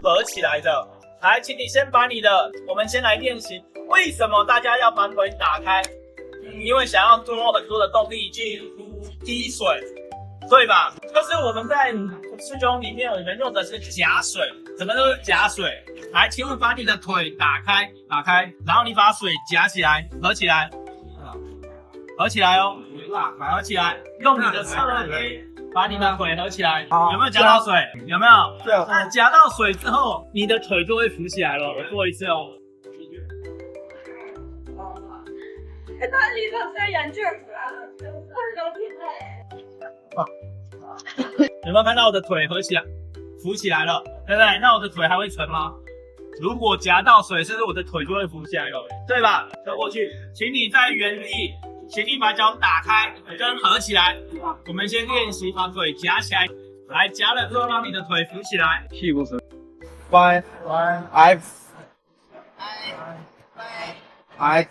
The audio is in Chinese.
合起来的。来，请你先把我们先来练习，为什么大家要把腿打开？因为想要多很多的动力去踢水，对吧？就是我们在师兄里面，我们用的是夹水，什么都是夹水。来，请问把你的腿打开，然后你把水夹起来，合起来哦，合起来，用你的侧踢把你的腿合起来，有没有夹到水？有没有？对啊。那夹到水之后，你的腿就会浮起来了。我做一次哦。他离得太远劲儿有没有看到我的腿合起来、浮起来了？对不对？那我的腿还会沉吗？如果夹到水，是不是我的腿就会浮起来了？对吧？走过去，请你在原地，请你把脚打开，跟合起来。我们先练习把腿夹起来，来夹了之后让你的腿浮起来，屁股是 5 I